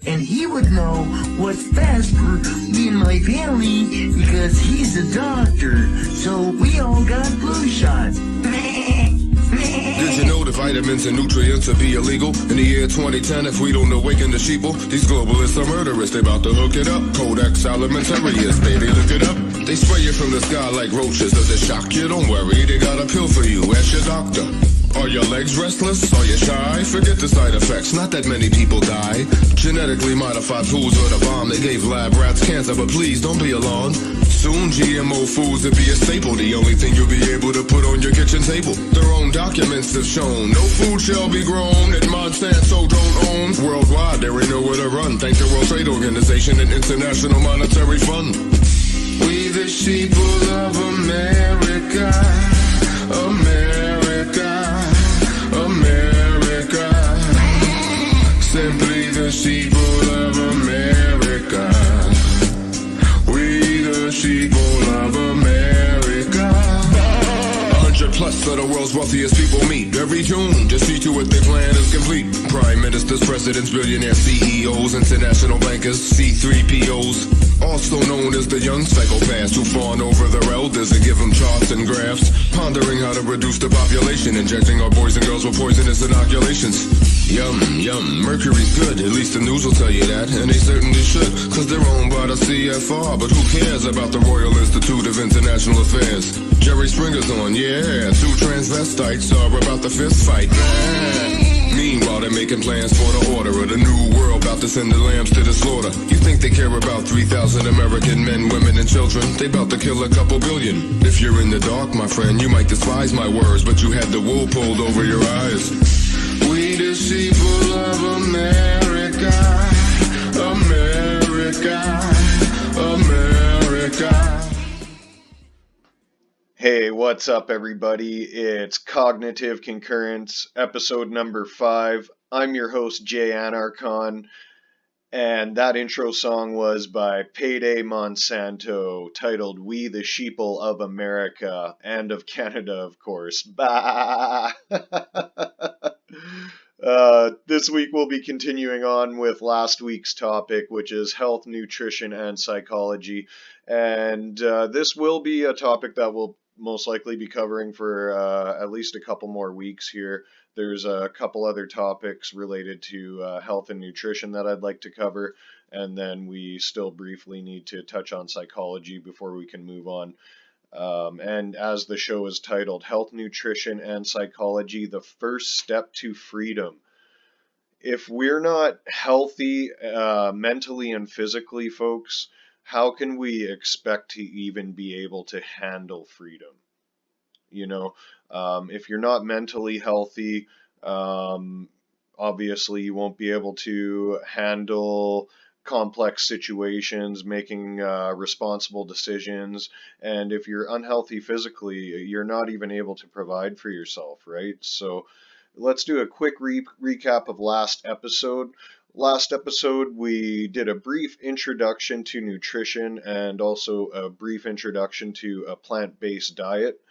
and he would know what's best for me and my family because he's a doctor. So we all got flu shots. Did you know the vitamins and nutrients will be illegal in the year 2010 if we don't awaken the sheeple? These globalists are murderous, they about to hook it up. Codex Alimentarius, baby, look it up. They spray you from the sky like roaches. Does it shock you? Don't worry, they got a pill for you. Ask your doctor. Are your legs restless? Are you shy? Forget the side effects, not that many people die. Genetically modified foods are the bomb. They gave lab rats cancer, but please don't be alarmed. Soon GMO foods will be a staple, the only thing you'll be able to put on your kitchen table. Their own documents have shown no food shall be grown that Monsanto don't own. Worldwide, there ain't nowhere to run. Thank the World Trade Organization and International Monetary Fund. We the sheeple of America, America, America. Simply the sheeple of America. We the sheeple of America. 100 plus of the world's wealthiest people meet every June to see to it their plan is complete. Prime ministers, presidents, billionaires, CEOs, international bankers, C3POs, also known as the young psychopaths who fawn over their elders and give them charts and graphs, pondering how to reduce the population, injecting our boys and girls with poisonous inoculations. Yum, yum, mercury's good, at least the news will tell you that, and they certainly should, cause they're owned by the CFR, but who cares about the Royal Institute of International Affairs? Jerry Springer's on, yeah, two transvestites are about to fist fight. Meanwhile, they're making plans for the order of the new world, about to send the lambs to the slaughter. You think they care about 3,000 American men, women, and children? They about to kill a couple billion. If you're in the dark, my friend, you might despise my words, but you had the wool pulled over your eyes. We the sheeple of America, America, America. Hey, what's up, everybody? It's Cognitive Concurrence, episode number 5. I'm your host, Jay Anarchon, and that intro song was by Payday Monsanto, titled We the Sheeple of America, and of Canada, of course. Bah! This week we'll be continuing on with last week's topic, which is health, nutrition, and psychology. And this will be a topic that we'll most likely be covering for at least a couple more weeks here. There's a couple other topics related to health and nutrition that I'd like to cover, and then we still briefly need to touch on psychology before we can move on. And as the show is titled, Health, Nutrition, and Psychology, the First Step to Freedom. If we're not healthy mentally and physically, folks, how can we expect to even be able to handle freedom? You know, if you're not mentally healthy, obviously you won't be able to handle complex situations, making responsible decisions, and if you're unhealthy physically, you're not even able to provide for yourself, right? So let's do a quick recap of last episode. Last episode, we did a brief introduction to nutrition and also a brief introduction to a plant-based diet.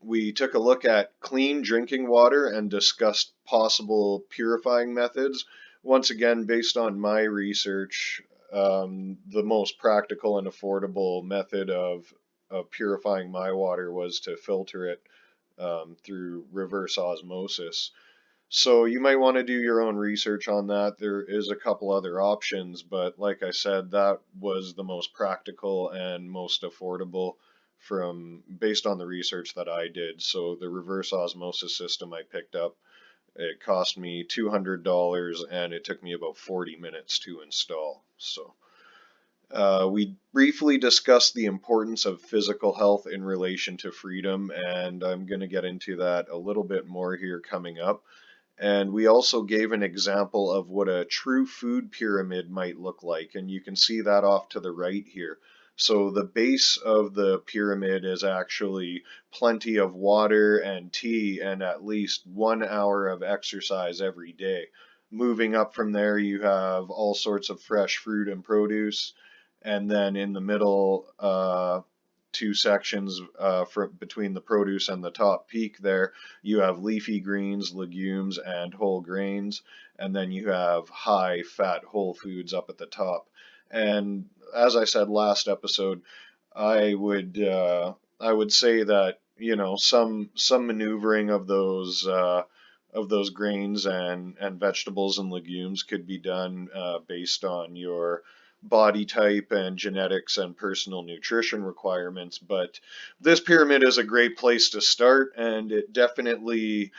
We took a look at clean drinking water and discussed possible purifying methods. Once again, based on my research, the most practical and affordable method of purifying my water was to filter it through reverse osmosis. So you might want to do your own research on that. There is a couple other options, but like I said, that was the most practical and most affordable based on the research that I did. So the reverse osmosis system I picked up, it cost me $200 and it took me about 40 minutes to install. So we briefly discussed the importance of physical health in relation to freedom, and I'm going to get into that a little bit more here coming up. And we also gave an example of what a true food pyramid might look like, and you can see that off to the right here. So the base of the pyramid is actually plenty of water and tea and at least 1 hour of exercise every day. Moving up from there, you have all sorts of fresh fruit and produce, and then in the middle, two sections between the produce and the top peak there, you have leafy greens, legumes, and whole grains, and then you have high fat whole foods up at the top. And as I said last episode, I would say that, you know, some maneuvering of those grains and vegetables and legumes could be done based on your body type and genetics and personal nutrition requirements. But this pyramid is a great place to start, and it definitely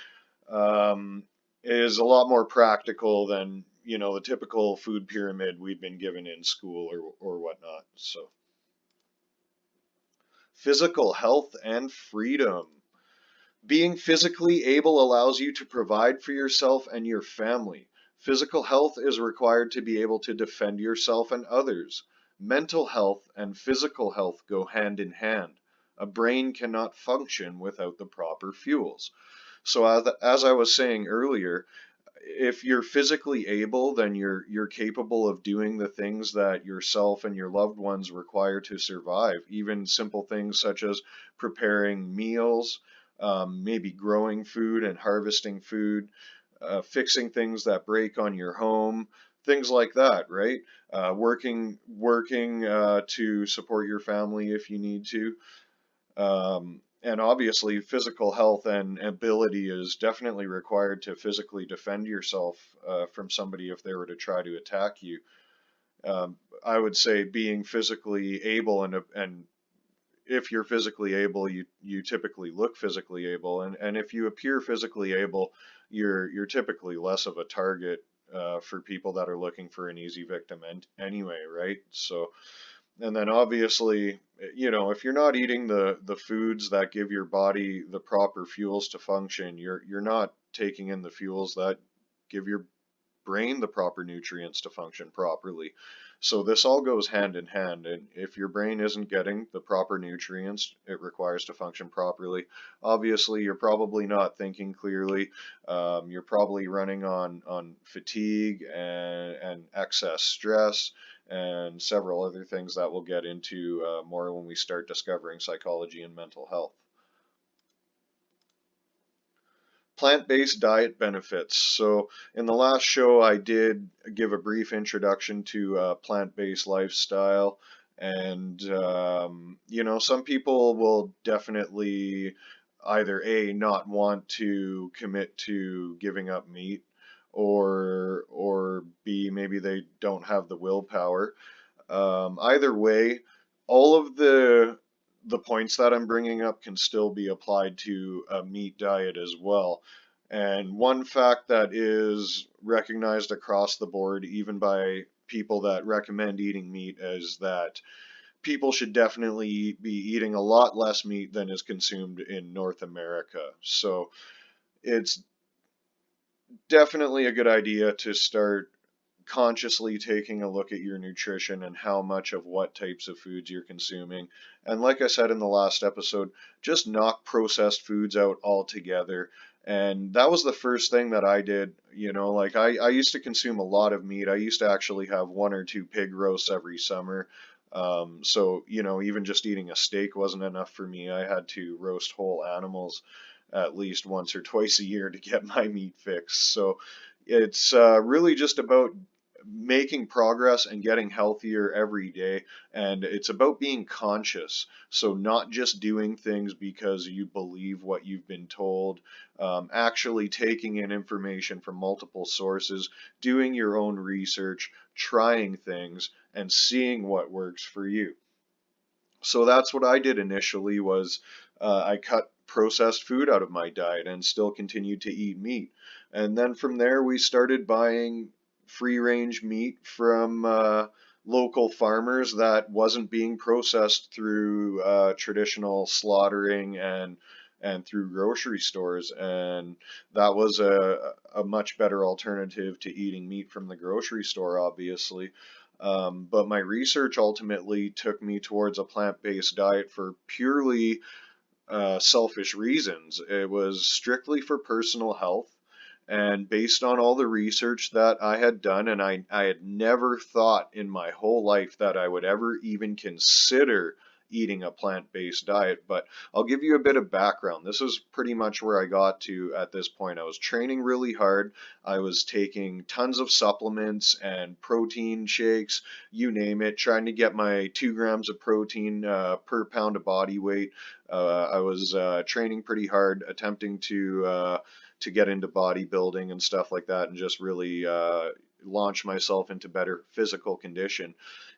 is a lot more practical than, you know, the typical food pyramid we've been given in school or whatnot. So physical health and freedom. Being physically able allows you to provide for yourself and your family. Physical health is required to be able to defend yourself and others. Mental health and physical health go hand in hand. A brain cannot function without the proper fuels. So as I was saying earlier, if you're physically able, then you're capable of doing the things that yourself and your loved ones require to survive. Even simple things such as preparing meals, maybe growing food and harvesting food, fixing things that break on your home, things like that, right? Working to support your family if you need to. And obviously, physical health and ability is definitely required to physically defend yourself from somebody if they were to try to attack you. I would say being physically able, and if you're physically able, you typically look physically able, and if you appear physically able, you're typically less of a target for people that are looking for an easy victim anyway, right? So. And then obviously, you know, if you're not eating the foods that give your body the proper fuels to function, you're not taking in the fuels that give your brain the proper nutrients to function properly. So this all goes hand in hand. And if your brain isn't getting the proper nutrients it requires to function properly, obviously you're probably not thinking clearly. You're probably running on fatigue and excess stress and several other things that we'll get into more when we start discovering psychology and mental health. Plant-based diet benefits. So in the last show, I did give a brief introduction to plant-based lifestyle, and you know, some people will definitely either A, not want to commit to giving up meat, or B, maybe they don't have the willpower. Either way, all of the points that I'm bringing up can still be applied to a meat diet as well. And one fact that is recognized across the board, even by people that recommend eating meat, is that people should definitely be eating a lot less meat than is consumed in North America. So it's definitely a good idea to start consciously taking a look at your nutrition and how much of what types of foods you're consuming. And like I said in the last episode, just knock processed foods out altogether. And that was the first thing that I did. You know, like I used to consume a lot of meat. I used to actually have 1 or 2 pig roasts every summer. So, you know, even just eating a steak wasn't enough for me. I had to roast whole animals at least once or twice a year to get my meat fix. So it's really just about making progress and getting healthier every day, and it's about being conscious. So not just doing things because you believe what you've been told, actually taking in information from multiple sources, doing your own research, trying things, and seeing what works for you. So that's what I did initially. Was I cut processed food out of my diet and still continued to eat meat. And then from there we started buying free range meat from local farmers that wasn't being processed through traditional slaughtering and through grocery stores. And that was a much better alternative to eating meat from the grocery store, obviously. But my research ultimately took me towards a plant-based diet for purely selfish reasons. It was strictly for personal health. And based on all the research that I had done, and I had never thought in my whole life that I would ever even consider eating a plant-based diet, but I'll give you a bit of background. This is pretty much where I got to at this point. I was training really hard. I was taking tons of supplements and protein shakes, you name it, trying to get my 2 grams of protein per pound of body weight. I was training pretty hard, attempting to get into bodybuilding and stuff like that, and just really launch myself into better physical condition.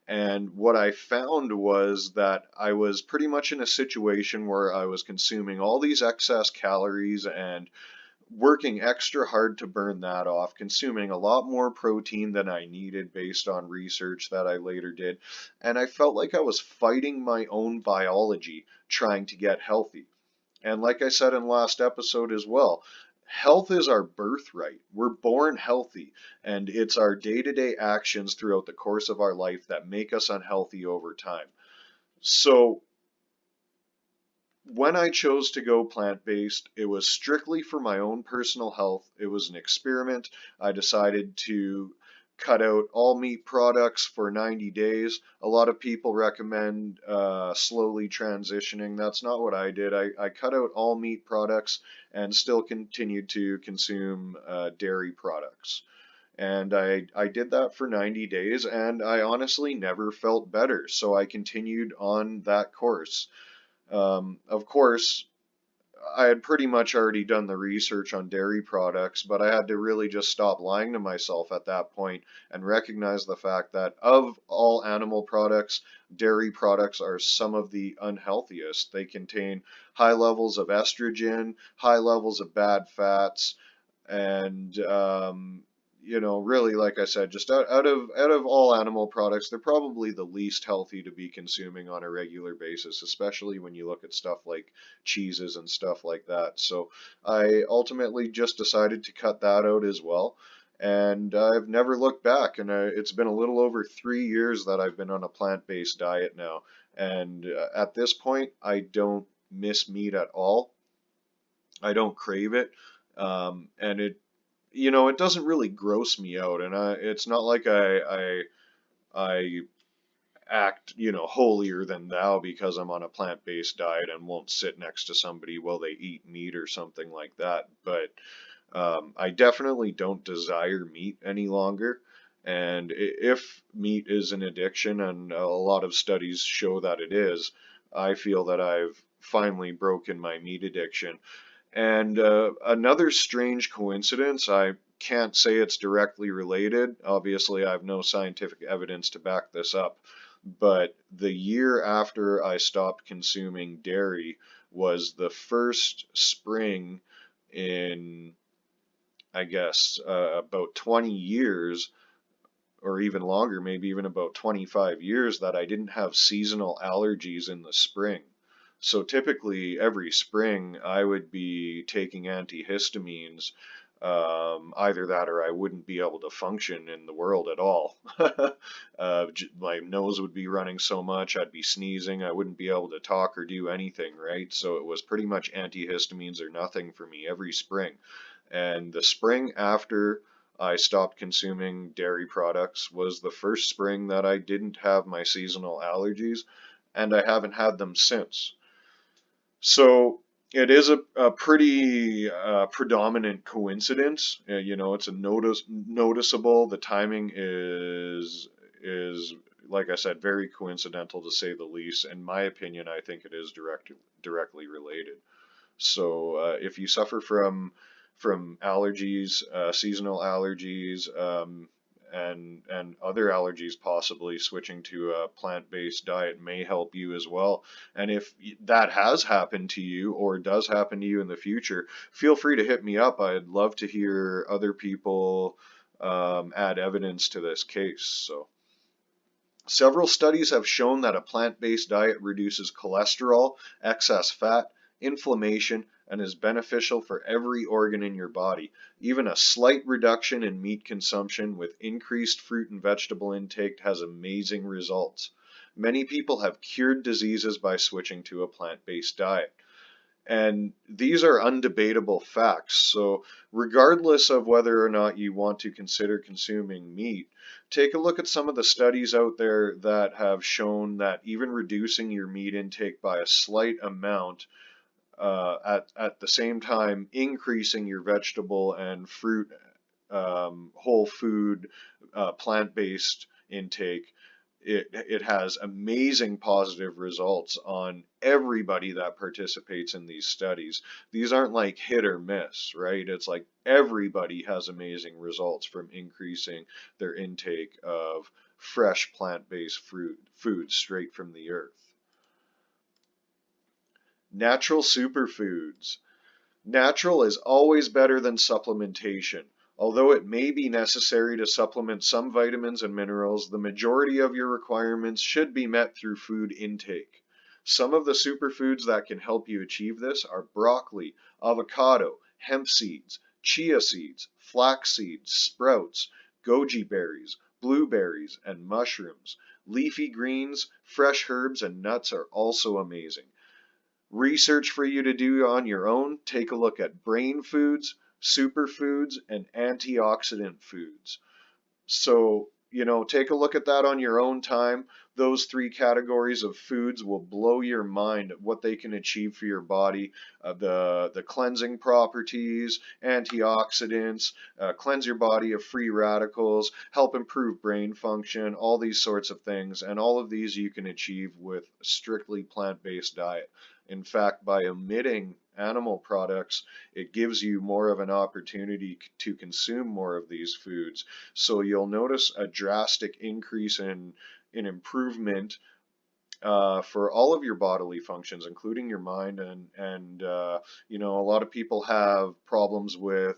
And what I found was that I was pretty much in a situation where I was consuming all these excess calories and working extra hard to burn that off, consuming a lot more protein than I needed based on research that I later did. And I felt like I was fighting my own biology trying to get healthy. And like I said in last episode as well, health is our birthright. We're born healthy, and it's our day-to-day actions throughout the course of our life that make us unhealthy over time. So when I chose to go plant-based, it was strictly for my own personal health. It was an experiment. I decided to cut out all meat products for 90 days. A lot of people recommend slowly transitioning. That's not what I did. I cut out all meat products and still continued to consume dairy products. And I did that for 90 days, and I honestly never felt better. So I continued on that course. Of course, I had pretty much already done the research on dairy products, but I had to really just stop lying to myself at that point and recognize the fact that of all animal products, dairy products are some of the unhealthiest. They contain high levels of estrogen, high levels of bad fats, and you know, really, like I said, just out of all animal products, they're probably the least healthy to be consuming on a regular basis, especially when you look at stuff like cheeses and stuff like that. So I ultimately just decided to cut that out as well. And I've never looked back, and it's been a little over 3 years that I've been on a plant-based diet now. And at this point, I don't miss meat at all. I don't crave it. And it doesn't really gross me out, and it's not like I act, holier than thou because I'm on a plant-based diet and won't sit next to somebody while they eat meat or something like that. But I definitely don't desire meat any longer. And if meat is an addiction, and a lot of studies show that it is, I feel that I've finally broken my meat addiction. And another strange coincidence, I can't say it's directly related. Obviously, I have no scientific evidence to back this up. But the year after I stopped consuming dairy was the first spring in, I guess, about 20 years, or even longer, maybe even about 25 years, that I didn't have seasonal allergies in the spring. So typically every spring I would be taking antihistamines, either that or I wouldn't be able to function in the world at all. My nose would be running so much, I'd be sneezing, I wouldn't be able to talk or do anything, right? So it was pretty much antihistamines or nothing for me every spring. And the spring after I stopped consuming dairy products was the first spring that I didn't have my seasonal allergies, and I haven't had them since. So it is a pretty predominant coincidence. It's a noticeable. The timing is like I said, very coincidental to say the least. In my opinion, I think it is directly related. So if you suffer from allergies, seasonal allergies, and other allergies, possibly switching to a plant-based diet may help you as well. And if that has happened to you or does happen to you in the future, feel free to hit me up. I'd love to hear other people add evidence to this case. So several studies have shown that a plant-based diet reduces cholesterol, excess fat, inflammation, and is beneficial for every organ in your body. Even a slight reduction in meat consumption with increased fruit and vegetable intake has amazing results. Many people have cured diseases by switching to a plant-based diet. And these are undebatable facts. So regardless of whether or not you want to consider consuming meat, take a look at some of the studies out there that have shown that even reducing your meat intake by a slight amount, at the same time increasing your vegetable and fruit, whole food, plant-based intake, it has amazing positive results on everybody that participates in these studies. These aren't like hit or miss, right? It's like everybody has amazing results from increasing their intake of fresh plant-based food straight from the earth. Natural superfoods. Natural is always better than supplementation. Although it may be necessary to supplement some vitamins and minerals, the majority of your requirements should be met through food intake. Some of the superfoods that can help you achieve this are broccoli, avocado, hemp seeds, chia seeds, flax seeds, sprouts, goji berries, blueberries, and mushrooms. Leafy greens, fresh herbs, and nuts are also amazing. Research for you to do on your own. Take a look at brain foods, superfoods, and antioxidant foods. So, take a look at that on your own time. Those three categories of foods will blow your mind at what they can achieve for your body. The cleansing properties, antioxidants, cleanse your body of free radicals, help improve brain function, all these sorts of things. And all of these you can achieve with a strictly plant-based diet. In fact, by omitting animal products, it gives you more of an opportunity to consume more of these foods. So you'll notice a drastic increase in improvement for all of your bodily functions, including your mind, and a lot of people have problems with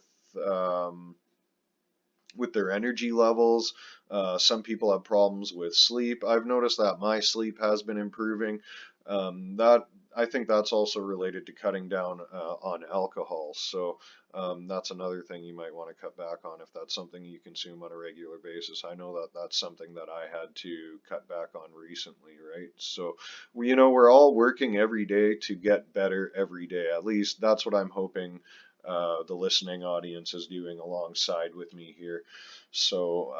their energy levels. Some people have problems with sleep. I've noticed that my sleep has been improving. That I think that's also related to cutting down on alcohol. So that's another thing you might want to cut back on if that's something you consume on a regular basis. I know that that's something that I had to cut back on recently, right? So we're all working every day to get better every day. At least that's what I'm hoping the listening audience is doing alongside with me here. So,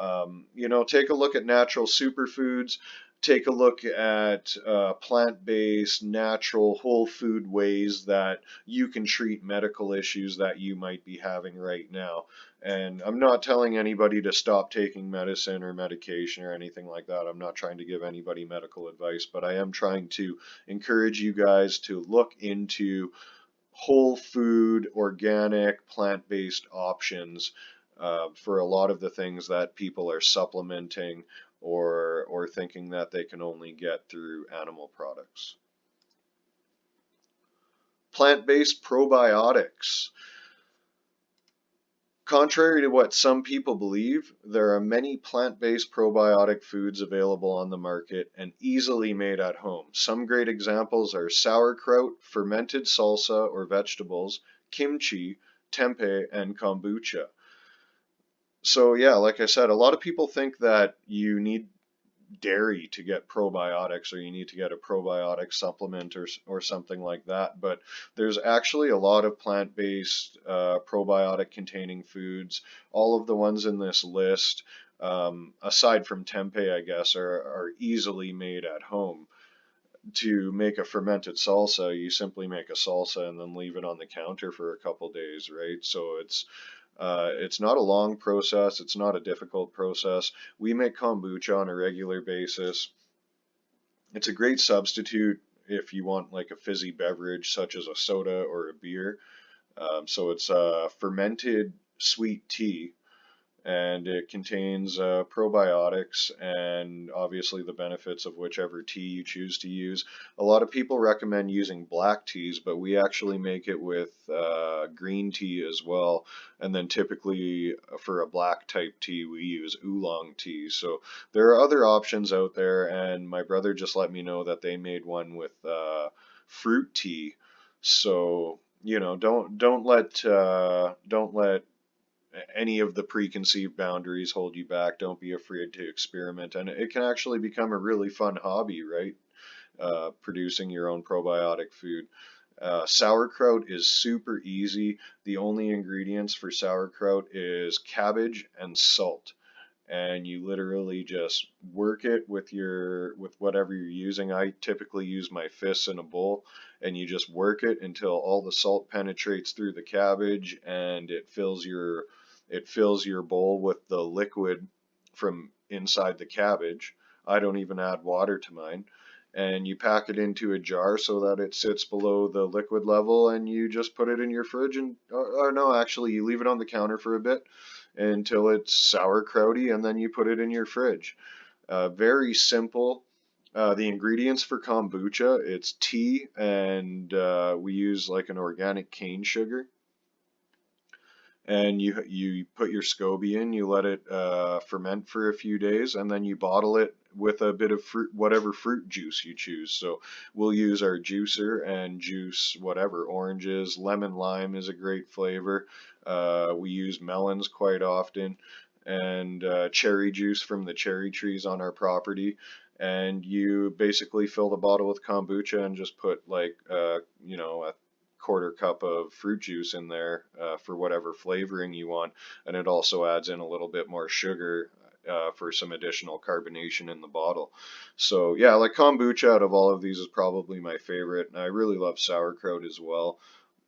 take a look at natural superfoods. Take a look at plant-based, natural, whole food ways that you can treat medical issues that you might be having right now. And I'm not telling anybody to stop taking medicine or medication or anything like that. I'm not trying to give anybody medical advice, but I am trying to encourage you guys to look into whole food, organic, plant-based options for a lot of the things that people are supplementing or thinking that they can only get through animal products. Plant-based probiotics. Contrary to what some people believe, there are many plant-based probiotic foods available on the market and easily made at home. Some great examples are sauerkraut, fermented salsa or vegetables, kimchi, tempeh, and kombucha. So yeah, like I said, a lot of people think that you need dairy to get probiotics, or you need to get a probiotic supplement or something like that, but there's actually a lot of plant-based probiotic containing foods. All of the ones in this list, aside from tempeh, I guess, are easily made at home. To make a fermented salsa, you simply make a salsa and then leave it on the counter for a couple days, right? So it's not a long process. It's not a difficult process. We make kombucha on a regular basis. It's a great substitute if you want like a fizzy beverage such as a soda or a beer. So it's a fermented sweet tea, and it contains probiotics and obviously the benefits of whichever tea you choose to use. A lot of people recommend using black teas, but we actually make it with green tea as well. And then typically for a black type tea, we use oolong tea. So there are other options out there, and my brother just let me know that they made one with fruit tea. So don't let any of the preconceived boundaries hold you back. Don't be afraid to experiment, and it can actually become a really fun hobby, right? Producing your own probiotic food. Sauerkraut is super easy. The only ingredients for sauerkraut is cabbage and salt. And you literally just work it with whatever you're using. I typically use my fists in a bowl, and you just work it until all the salt penetrates through the cabbage and it fills your bowl with the liquid from inside the cabbage. I don't even add water to mine. And you pack it into a jar so that it sits below the liquid level, and you just put it in your fridge, and or no, actually you leave it on the counter for a bit until it's sauerkrauty, and then you put it in your fridge. Very simple. The ingredients for kombucha, it's tea, and we use like an organic cane sugar. And you put your SCOBY in, you let it ferment for a few days, and then you bottle it with a bit of fruit, whatever fruit juice you choose. So we'll use our juicer and juice whatever, oranges, lemon lime is a great flavor. We use melons quite often, and cherry juice from the cherry trees on our property. And you basically fill the bottle with kombucha and just put like a quarter cup of fruit juice in there for whatever flavoring you want, and it also adds in a little bit more sugar for some additional carbonation in the bottle. So yeah, like kombucha out of all of these is probably my favorite, and I really love sauerkraut as well.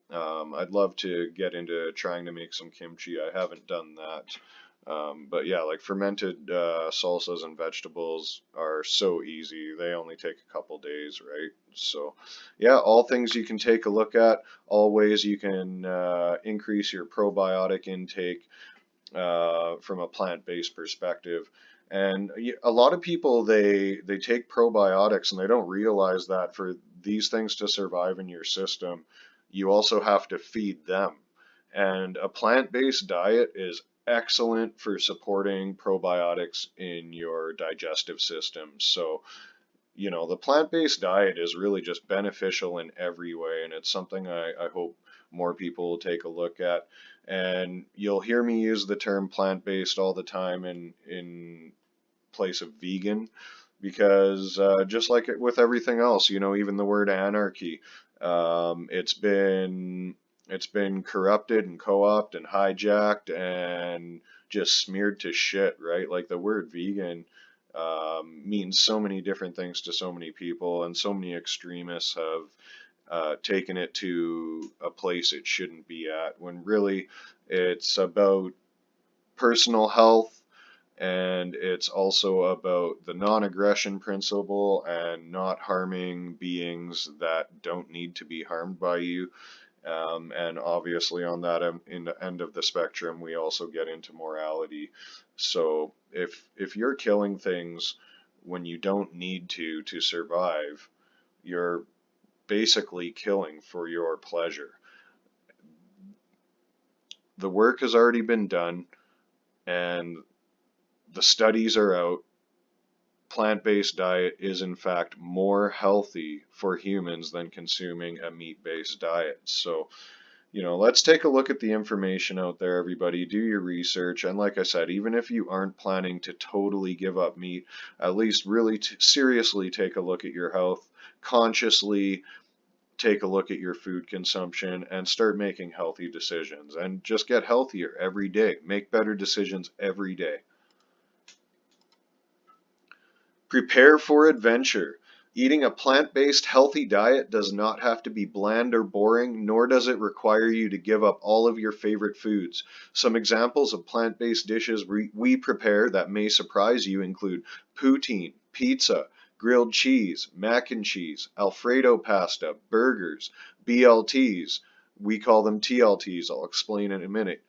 I'd love to get into trying to make some kimchi. I haven't done that. But yeah, like fermented salsas and vegetables are so easy. They only take a couple days, right? So yeah, all things you can take a look at, all ways you can increase your probiotic intake from a plant-based perspective. And a lot of people, they take probiotics and they don't realize that for these things to survive in your system, you also have to feed them. And a plant-based diet is excellent for supporting probiotics in your digestive system. So, the plant-based diet is really just beneficial in every way, and it's something I hope more people will take a look at. And you'll hear me use the term plant-based all the time in place of vegan, because just like it with everything else, even the word anarchy, it's been corrupted and co-opted and hijacked and just smeared to shit, right? Like the word vegan means so many different things to so many people, and so many extremists have taken it to a place it shouldn't be at, when really it's about personal health, and it's also about the non-aggression principle and not harming beings that don't need to be harmed by you. And obviously on that in the end of the spectrum, we also get into morality. So if you're killing things when you don't need to survive, you're basically killing for your pleasure. The work has already been done, and the studies are out. Plant-based diet is in fact more healthy for humans than consuming a meat-based diet. So, let's take a look at the information out there, everybody. Do your research, and like I said, even if you aren't planning to totally give up meat, at least really seriously take a look at your health, consciously take a look at your food consumption, and start making healthy decisions, and just get healthier every day. Make better decisions every day. Prepare for adventure. Eating a plant-based healthy diet does not have to be bland or boring, nor does it require you to give up all of your favorite foods. Some examples of plant-based dishes we prepare that may surprise you include poutine, pizza, grilled cheese, mac and cheese, Alfredo pasta, burgers, BLTs. We call them TLTs. I'll explain in a minute.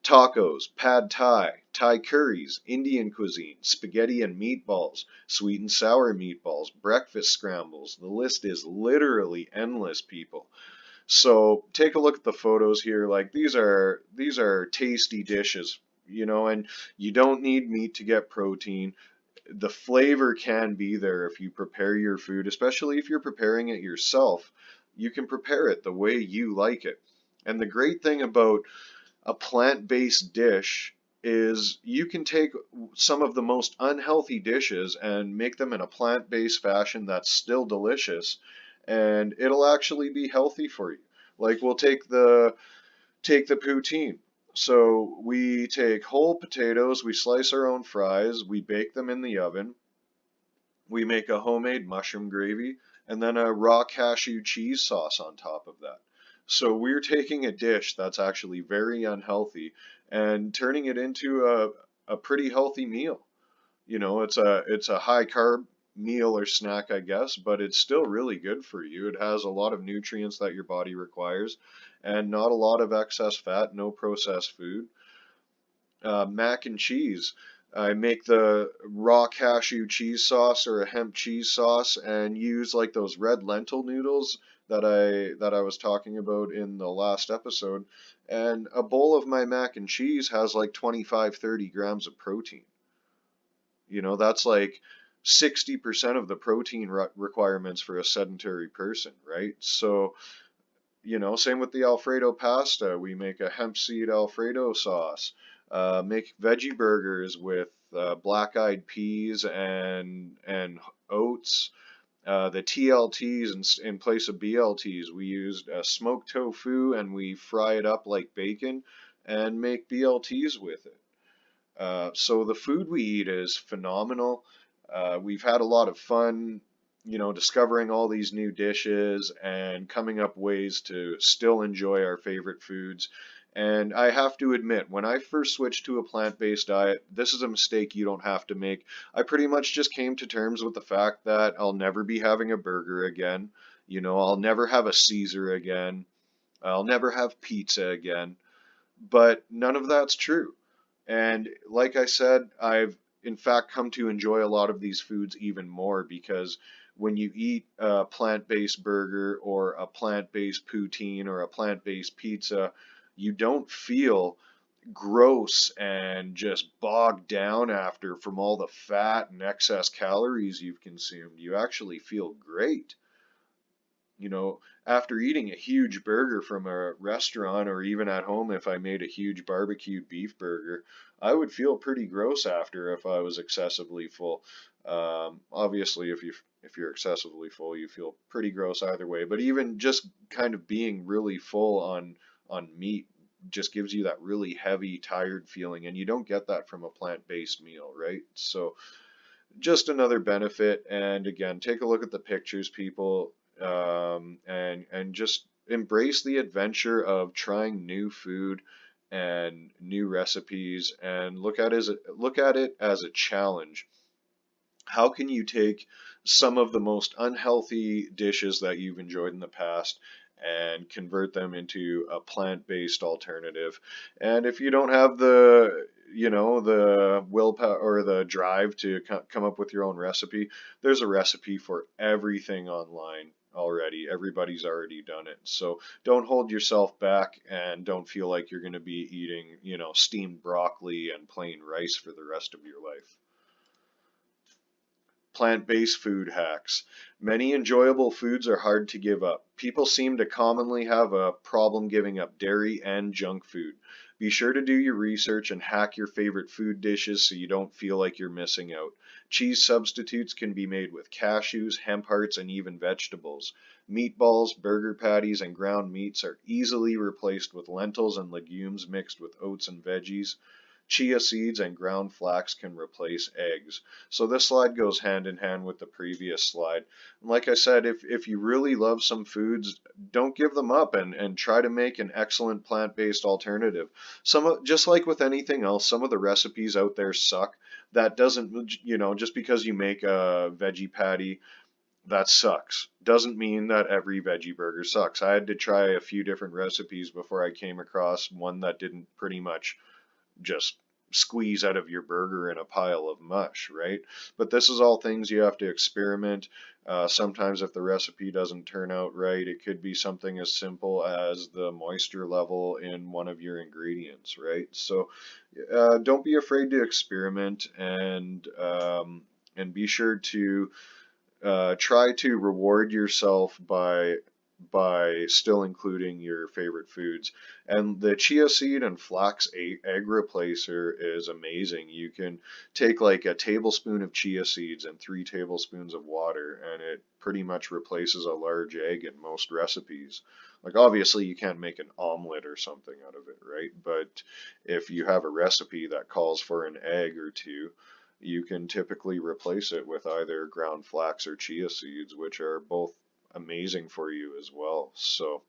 Tacos, pad thai, Thai curries, Indian cuisine, spaghetti and meatballs, sweet and sour meatballs, breakfast scrambles. The list is literally endless, people. So take a look at the photos here. Like these are tasty dishes, and you don't need meat to get protein. The flavor can be there if you prepare your food, especially if you're preparing it yourself. You can prepare it the way you like it. And the great thing about a plant-based dish is you can take some of the most unhealthy dishes and make them in a plant-based fashion that's still delicious, and it'll actually be healthy for you. Like we'll take the poutine. So we take whole potatoes, we slice our own fries, we bake them in the oven, we make a homemade mushroom gravy, and then a raw cashew cheese sauce on top of that. So we're taking a dish that's actually very unhealthy and turning it into a pretty healthy meal. You know, it's a high carb meal or snack, I guess, but it's still really good for you. It has a lot of nutrients that your body requires and not a lot of excess fat, no processed food. Mac and cheese. I make the raw cashew cheese sauce or a hemp cheese sauce and use like those red lentil noodles that I was talking about in the last episode. And a bowl of my mac and cheese has like 25-30 grams of protein. You know, that's like 60% of the protein requirements for a sedentary person, right? So, you know, same with the Alfredo pasta. We make a hemp seed Alfredo sauce. Make veggie burgers with black-eyed peas and oats. The TLTs in place of BLTs, we used smoked tofu and we fry it up like bacon and make BLTs with it. So the food we eat is phenomenal. We've had a lot of fun, you know, discovering all these new dishes and coming up ways to still enjoy our favorite foods. And I have to admit, when I first switched to a plant-based diet, this is a mistake you don't have to make. I pretty much just came to terms with the fact that I'll never be having a burger again. You know, I'll never have a Caesar again. I'll never have pizza again. But none of that's true. And like I said, I've in fact come to enjoy a lot of these foods even more because when you eat a plant-based burger or a plant-based poutine or a plant-based pizza, you don't feel gross and just bogged down after from all the fat and excess calories you've consumed. You actually feel great. You know, after eating a huge burger from a restaurant or even at home, if I made a huge barbecued beef burger, I would feel pretty gross after if I was excessively full. Obviously, if you're excessively full, you feel pretty gross either way. But even just kind of being really full on meat just gives you that really heavy, tired feeling, and you don't get that from a plant-based meal, right? So just another benefit. And again, take a look at the pictures, people, and just embrace the adventure of trying new food and new recipes, and look at it as a challenge. How can you take some of the most unhealthy dishes that you've enjoyed in the past and convert them into a plant-based alternative? And if you don't have the, you know, the willpower or the drive to come up with your own recipe, there's a recipe for everything online already. Everybody's already done it. So don't hold yourself back and don't feel like you're going to be eating, you know, steamed broccoli and plain rice for the rest of your life. Plant-based food hacks. Many enjoyable foods are hard to give up. People seem to commonly have a problem giving up dairy and junk food. Be sure to do your research and hack your favorite food dishes so you don't feel like you're missing out. Cheese substitutes can be made with cashews, hemp hearts, and even vegetables. Meatballs, burger patties, and ground meats are easily replaced with lentils and legumes mixed with oats and veggies. Chia seeds and ground flax can replace eggs. So this slide goes hand in hand with the previous slide. And like I said, if you really love some foods, don't give them up and try to make an excellent plant-based alternative. Just like with anything else, some of the recipes out there suck. That doesn't, you know, just because you make a veggie patty, that sucks. Doesn't mean that every veggie burger sucks. I had to try a few different recipes before I came across one that didn't pretty much just squeeze out of your burger in a pile of mush, right? But this is all things you have to experiment. Sometimes if the recipe doesn't turn out right, it could be something as simple as the moisture level in one of your ingredients, right? So don't be afraid to experiment, and be sure to try to reward yourself by by still including your favorite foods. And the chia seed and flax egg replacer is amazing. You can take like a tablespoon of chia seeds and 3 tablespoons of water, and it pretty much replaces a large egg in most recipes. Like obviously you can't make an omelet or something out of it, right? But if you have a recipe that calls for an egg or two, you can typically replace it with either ground flax or chia seeds, which are both amazing for you as well. So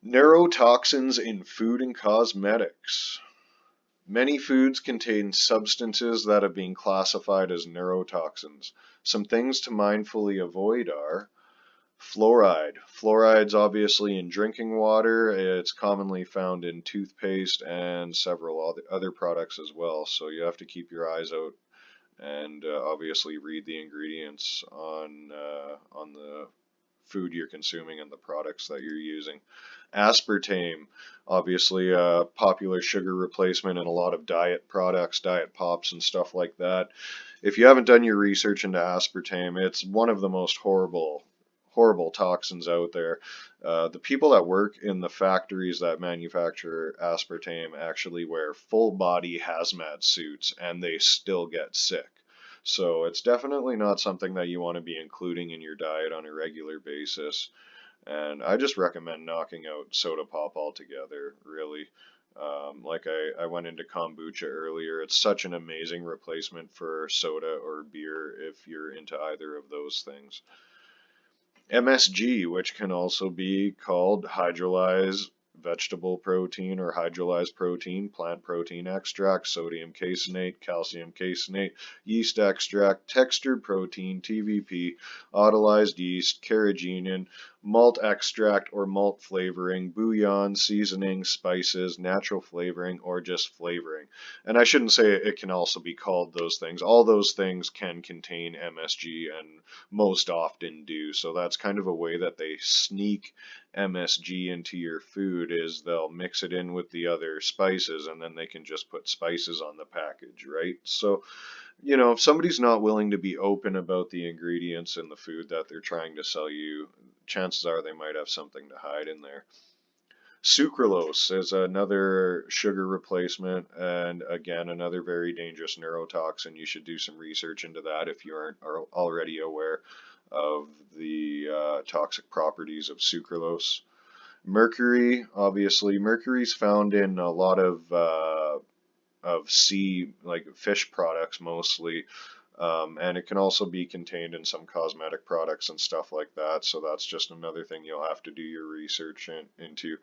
neurotoxins in food and cosmetics. Many foods contain substances that have been classified as neurotoxins. Some things to mindfully avoid are fluoride. Fluoride's obviously in drinking water. It's commonly found in toothpaste and several other products as well. So you have to keep your eyes out and obviously read the ingredients on the food you're consuming and the products that you're using. Aspartame, obviously a popular sugar replacement in a lot of diet products, diet pops and stuff like that. If you haven't done your research into aspartame, it's one of the most horrible toxins out there. The people that work in the factories that manufacture aspartame actually wear full body hazmat suits and they still get sick. So it's definitely not something that you want to be including in your diet on a regular basis. And I just recommend knocking out soda pop altogether, really. Like I went into kombucha earlier. It's such an amazing replacement for soda or beer if you're into either of those things. MSG, which can also be called hydrolyzed vegetable protein or hydrolyzed protein, plant protein extract, sodium caseinate, calcium caseinate, yeast extract, textured protein, TVP, autolyzed yeast, carrageenan, malt extract or malt flavoring, bouillon, seasoning, spices, natural flavoring, or just flavoring. And I shouldn't say it can also be called those things. All those things can contain MSG and most often do. So that's kind of a way that they sneak MSG into your food, is they'll mix it in with the other spices and then they can just put spices on the package, right? So, you know, if somebody's not willing to be open about the ingredients in the food that they're trying to sell you, chances are they might have something to hide in there. Sucralose is another sugar replacement, and again, another very dangerous neurotoxin. You should do some research into that if you aren't already aware of the toxic properties of sucralose. Mercury, obviously, mercury's found in a lot of sea, like fish products mostly, and it can also be contained in some cosmetic products and stuff like that. So that's just another thing you'll have to do your research into.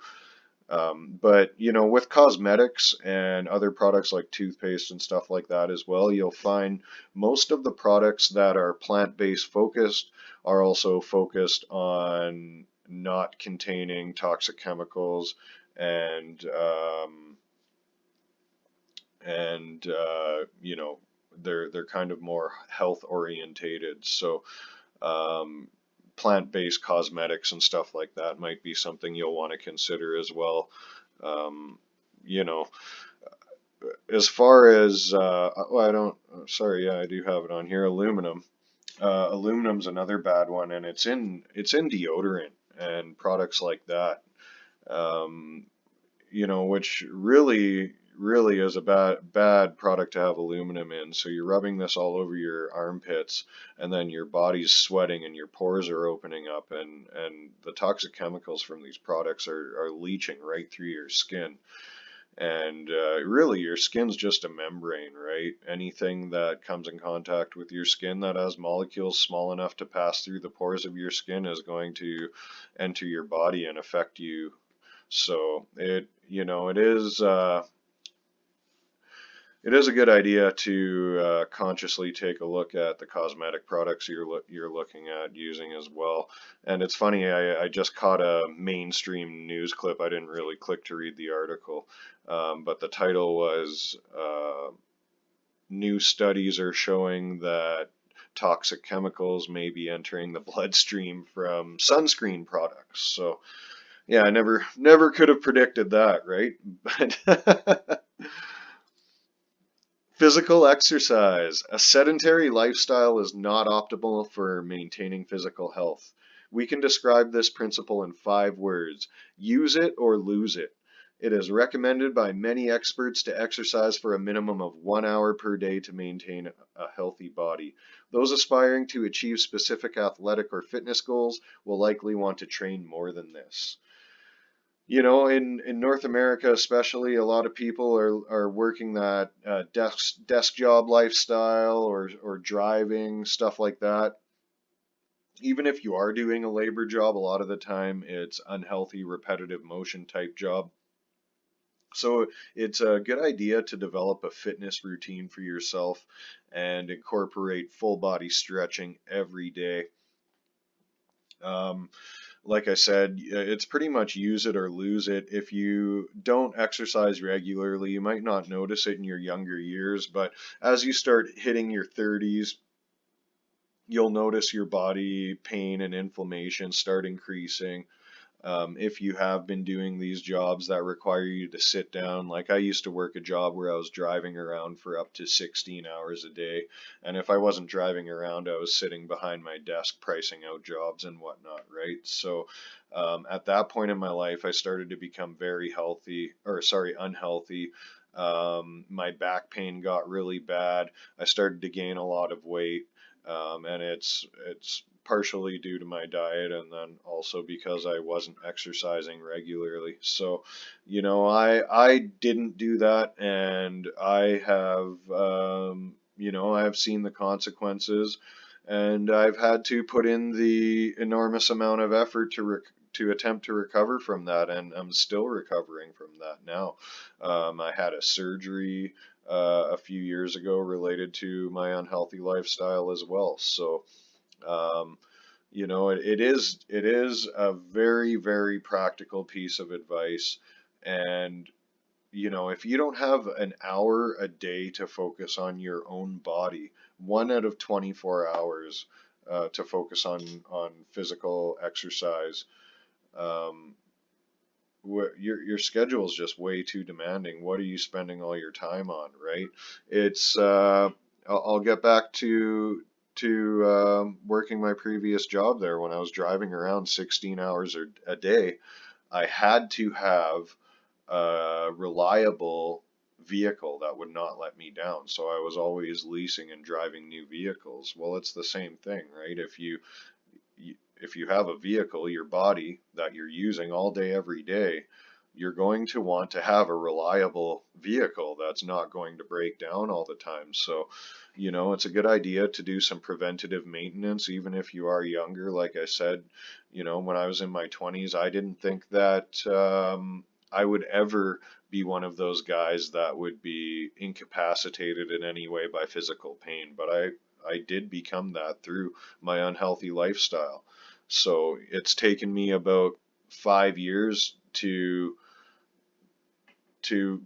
But you know, with cosmetics and other products like toothpaste and stuff like that as well, you'll find most of the products that are plant-based focused are also focused on not containing toxic chemicals and you know, they're kind of more health orientated. So plant-based cosmetics and stuff like that might be something you'll want to consider as well. You know, as far as well, I don't, sorry, yeah, I do have it on here. Aluminum. Aluminum's another bad one, and it's in deodorant and products like that. You know, which really is a bad product to have aluminum in. So you're rubbing this all over your armpits, and then your body's sweating and your pores are opening up, and the toxic chemicals from these products are leaching right through your skin. And really, your skin's just a membrane, right? Anything that comes in contact with your skin that has molecules small enough to pass through the pores of your skin is going to enter your body and affect you. So you know, it is a good idea to consciously take a look at the cosmetic products you're looking at using as well. And it's funny, I just caught a mainstream news clip. I didn't really click to read the article, but the title was new studies are showing that toxic chemicals may be entering the bloodstream from sunscreen products. So yeah, I never could have predicted that, right? But Physical exercise. A sedentary lifestyle is not optimal for maintaining physical health. We can describe this principle in 5 words: use it or lose it. It is recommended by many experts to exercise for a minimum of 1 hour per day to maintain a healthy body. Those aspiring to achieve specific athletic or fitness goals will likely want to train more than this. In North America especially, a lot of people are working that desk job lifestyle or driving, stuff like that. Even if you are doing a labor job, a lot of the time it's unhealthy, repetitive motion type job. So it's a good idea to develop a fitness routine for yourself and incorporate full body stretching every day. Um, like I said, it's pretty much use it or lose it. If you don't exercise regularly, you might not notice it in your younger years, but as you start hitting your 30s, you'll notice your body pain and inflammation start increasing. If you have been doing these jobs that require you to sit down, like I used to work a job where I was driving around for up to 16 hours a day, and if I wasn't driving around, I was sitting behind my desk pricing out jobs and whatnot, right? So at that point in my life, I started to become very unhealthy. My back pain got really bad. I started to gain a lot of weight, and it's partially due to my diet, and then also because I wasn't exercising regularly. So, I didn't do that, and I have I have seen the consequences, and I've had to put in the enormous amount of effort to attempt to recover from that, and I'm still recovering from that now. I had a surgery a few years ago related to my unhealthy lifestyle as well. So um, it is a very, very practical piece of advice. And if you don't have an hour a day to focus on your own body, 1 out of 24 hours to focus on physical exercise, um, your schedule is just way too demanding. What are you spending all your time on, right? It's I'll get back to working my previous job there. When I was driving around 16 hours a day, I had to have a reliable vehicle that would not let me down. So I was always leasing and driving new vehicles. Well, it's the same thing, right? If you have a vehicle, your body that you're using all day, every day, you're going to want to have a reliable vehicle that's not going to break down all the time. So, it's a good idea to do some preventative maintenance, even if you are younger. Like I said, when I was in my 20s, I didn't think that I would ever be one of those guys that would be incapacitated in any way by physical pain, but I did become that through my unhealthy lifestyle. So it's taken me about 5 years to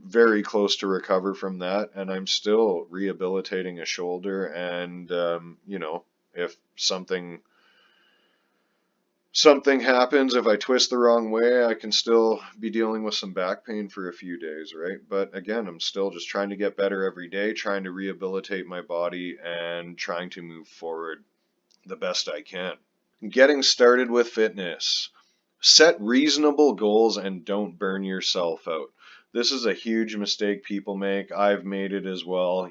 very close to recover from that, and I'm still rehabilitating a shoulder. And if something happens, if I twist the wrong way, I can still be dealing with some back pain for a few days, right? But again, I'm still just trying to get better every day, trying to rehabilitate my body and trying to move forward the best I can. Getting started with fitness. Set reasonable goals and don't burn yourself out. This is a huge mistake people make. I've made it as well.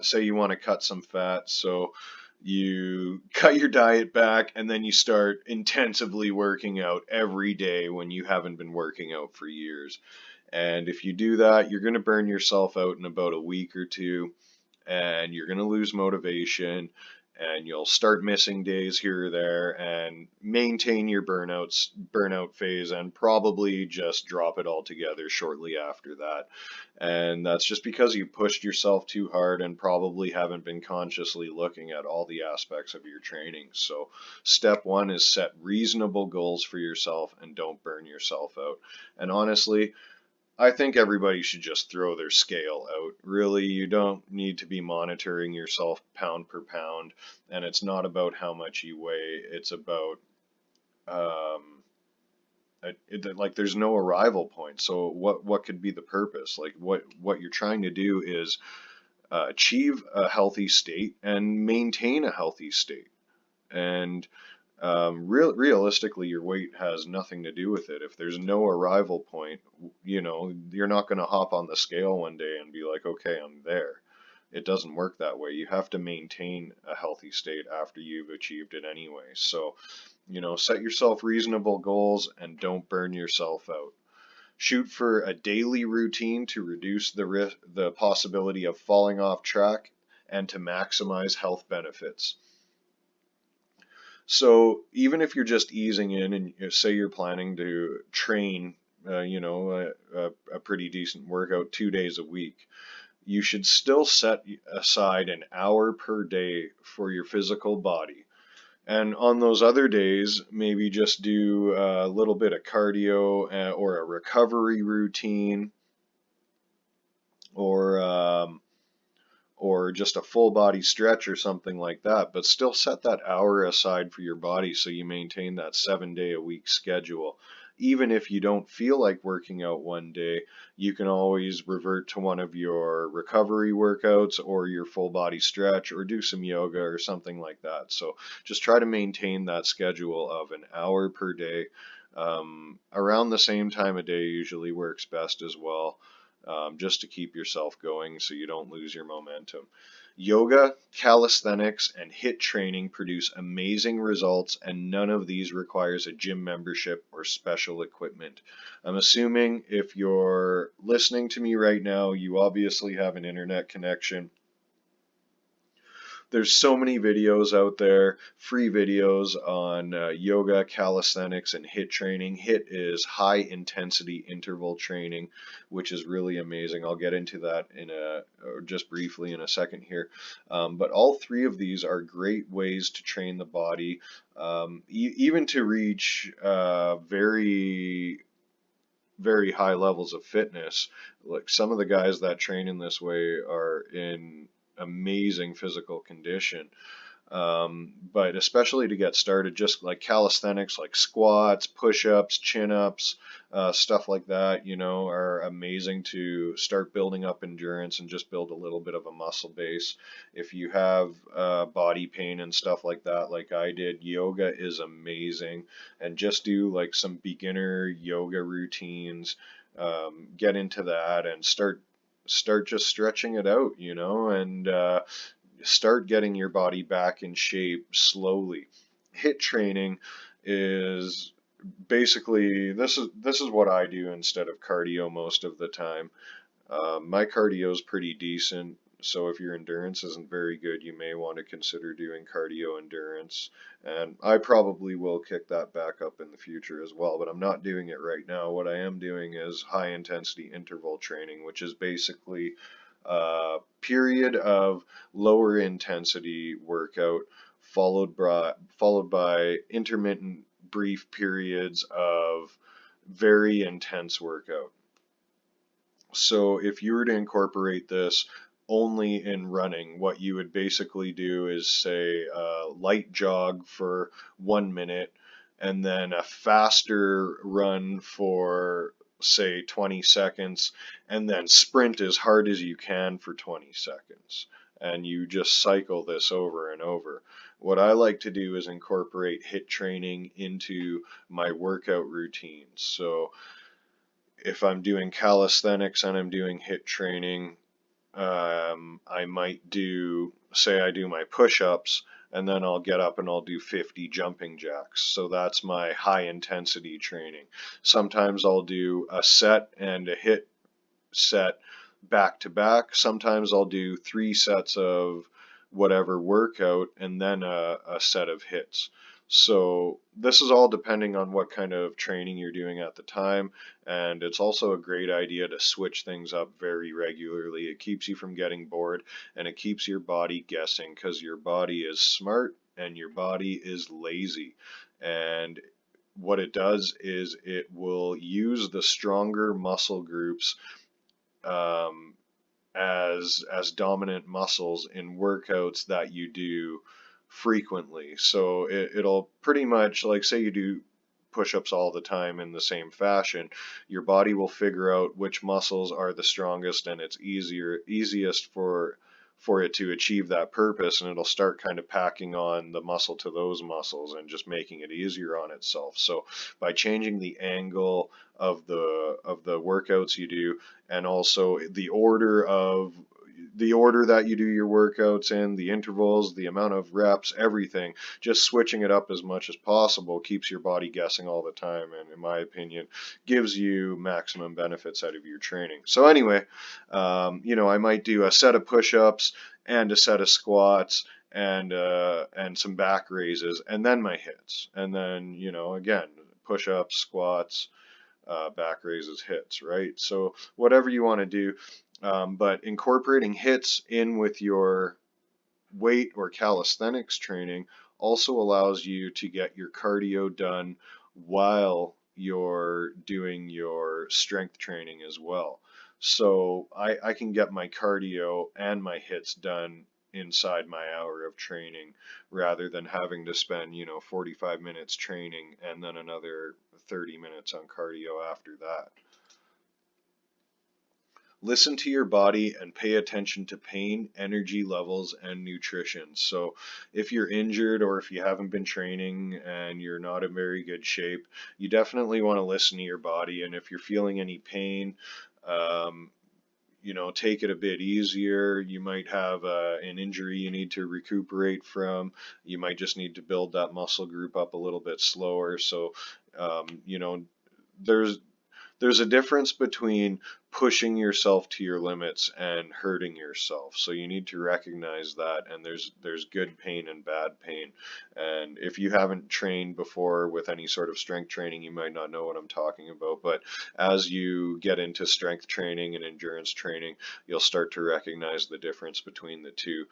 Say you want to cut some fat, so you cut your diet back and then you start intensively working out every day when you haven't been working out for years. And if you do that, you're going to burn yourself out in about a week or two, and you're going to lose motivation, and you'll start missing days here or there and maintain your burnout phase, and probably just drop it altogether shortly after that. And that's just because you pushed yourself too hard and probably haven't been consciously looking at all the aspects of your training. So step one is set reasonable goals for yourself and don't burn yourself out. And honestly, I think everybody should just throw their scale out. Really, you don't need to be monitoring yourself pound per pound, and it's not about how much you weigh. It's about like there's no arrival point. So what could be the purpose? Like what you're trying to do is achieve a healthy state and maintain a healthy state. And realistically, your weight has nothing to do with it. If there's no arrival point, you know, you're not going to hop on the scale one day and be like, okay, I'm there. It doesn't work that way. You have to maintain a healthy state after you've achieved it anyway. So, you know, set yourself reasonable goals and don't burn yourself out. Shoot for a daily routine to reduce the possibility of falling off track and to maximize health benefits. So even if you're just easing in and say you're planning to train, you know, a pretty decent workout 2 days a week, you should still set aside an hour per day for your physical body. And on those other days, maybe just do a little bit of cardio or a recovery routine, or just a full body stretch or something like that, but still set that hour aside for your body so you maintain that 7-day-a-week schedule. Even if you don't feel like working out one day, you can always revert to one of your recovery workouts or your full body stretch or do some yoga or something like that. So just try to maintain that schedule of an hour per day. Around the same time of day usually works best as well. Just to keep yourself going so you don't lose your momentum. Yoga, calisthenics, and HIIT training produce amazing results, and none of these requires a gym membership or special equipment. I'm assuming if you're listening to me right now, you obviously have an internet connection. There's so many videos out there, free videos on yoga, calisthenics, and HIIT training. HIIT is high intensity interval training, which is really amazing. I'll get into that just briefly in a second here. But all three of these are great ways to train the body, even to reach very high levels of fitness. Like some of the guys that train in this way are in amazing physical condition. But especially to get started, just like calisthenics, like squats, push-ups, chin-ups, stuff like that, you know, are amazing to start building up endurance and just build a little bit of a muscle base. If you have body pain and stuff like that, like I did, yoga is amazing. And just do like some beginner yoga routines, get into that and start just stretching it out, you know, and start getting your body back in shape slowly. HIIT training is basically, this is what I do instead of cardio most of the time. My cardio is pretty decent, so if your endurance isn't very good, you may want to consider doing cardio endurance. And I probably will kick that back up in the future as well, but I'm not doing it right now. What I am doing is high intensity interval training, which is basically a period of lower intensity workout followed by intermittent brief periods of very intense workout. So if you were to incorporate this only in running, what you would basically do is say a light jog for 1 minute and then a faster run for say 20 seconds and then sprint as hard as you can for 20 seconds. And you just cycle this over and over. What I like to do is incorporate HIIT training into my workout routines. So if I'm doing calisthenics and I'm doing HIIT training, I might do, say I do my push-ups, and then I'll get up and I'll do 50 jumping jacks. So that's my high intensity training. Sometimes I'll do a set and a HIIT set back to back. Sometimes I'll do 3 sets of whatever workout and then a set of HIITs. So this is all depending on what kind of training you're doing at the time, and it's also a great idea to switch things up very regularly. It keeps you from getting bored, and it keeps your body guessing, because your body is smart and your body is lazy. And what it does is it will use the stronger muscle groups as dominant muscles in workouts that you do frequently. So it'll pretty much, like say you do push-ups all the time in the same fashion, your body will figure out which muscles are the strongest, and it's easiest for for it to achieve that purpose, and it'll start kind of packing on the muscle to those muscles and just making it easier on itself. So by changing the angle of the workouts you do, and also the order that you do your workouts in, the intervals, the amount of reps, everything, just switching it up as much as possible keeps your body guessing all the time, and in my opinion gives you maximum benefits out of your training. So anyway, I might do a set of push-ups and a set of squats and some back raises, and then my hits, and then again, push-ups, squats, back raises, hits, right? So whatever you want to do, but incorporating hits in with your weight or calisthenics training also allows you to get your cardio done while you're doing your strength training as well. So I can get my cardio and my hits done inside my hour of training, rather than having to spend 45 minutes training and then another 30 minutes on cardio after that. Listen to your body and pay attention to pain, energy levels, and nutrition. So if you're injured or if you haven't been training and you're not in very good shape, you definitely want to listen to your body. And if you're feeling any pain, take it a bit easier. You might have an injury you need to recuperate from. You might just need to build that muscle group up a little bit slower. So, there's a difference between pushing yourself to your limits and hurting yourself. So you need to recognize that, and there's good pain and bad pain. And if you haven't trained before with any sort of strength training, you might not know what I'm talking about. But as you get into strength training and endurance training, you'll start to recognize the difference between the two.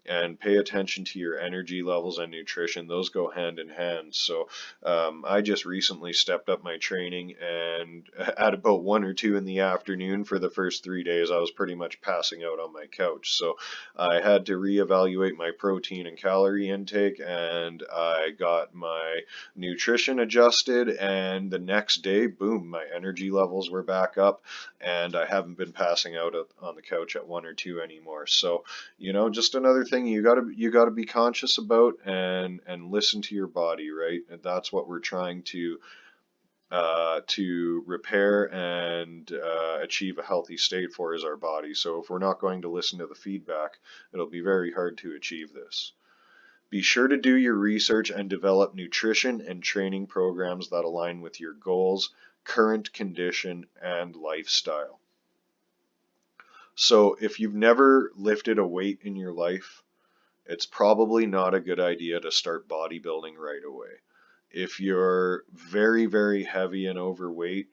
And pay attention to your energy levels and nutrition. Those go hand in hand. So I just recently stepped up my training, and at about 1 or 2 in the afternoon for the first 3 days, I was pretty much passing out on my couch. So I had to reevaluate my protein and calorie intake, and I got my nutrition adjusted, and the next day, boom, my energy levels were back up, and I haven't been passing out on the couch at 1 or 2 anymore. So, just another thing you gotta be conscious about, and listen to your body, right? And that's what we're trying to repair and achieve a healthy state for, is our body. So if we're not going to listen to the feedback, it'll be very hard to achieve this. Be sure to do your research and develop nutrition and training programs that align with your goals, current condition, and lifestyle. So if you've never lifted a weight in your life, it's probably not a good idea to start bodybuilding right away. If you're very, very heavy and overweight,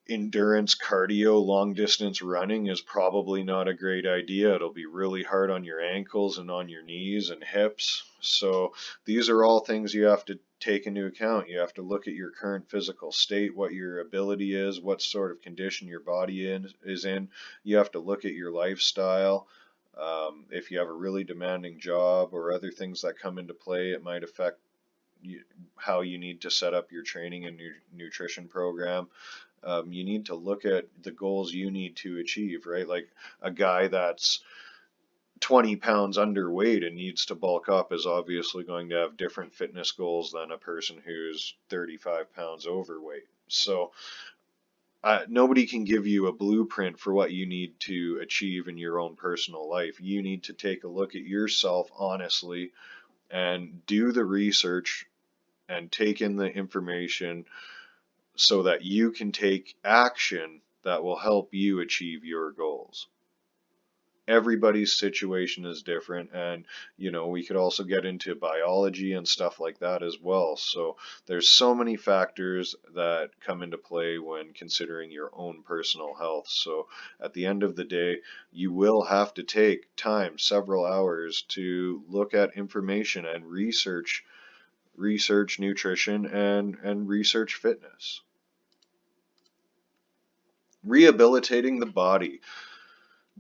endurance, cardio, long distance running is probably not a great idea. It'll be really hard on your ankles and on your knees and hips. So these are all things you have to take into account. You have to look at your current physical state, what your ability is, what sort of condition your body is in. You have to look at your lifestyle. If you have a really demanding job or other things that come into play, it might affect how you need to set up your training and nutrition program. You need to look at the goals you need to achieve, right? Like a guy that's 20 pounds underweight and needs to bulk up is obviously going to have different fitness goals than a person who's 35 pounds overweight. So nobody can give you a blueprint for what you need to achieve in your own personal life. You need to take a look at yourself honestly and do the research and take in the information so that you can take action that will help you achieve your goals. Everybody's situation is different, and we could also get into biology and stuff like that as well. So there's so many factors that come into play when considering your own personal health. So at the end of the day, you will have to take time, several hours, to look at information and research nutrition and research fitness. Rehabilitating the body.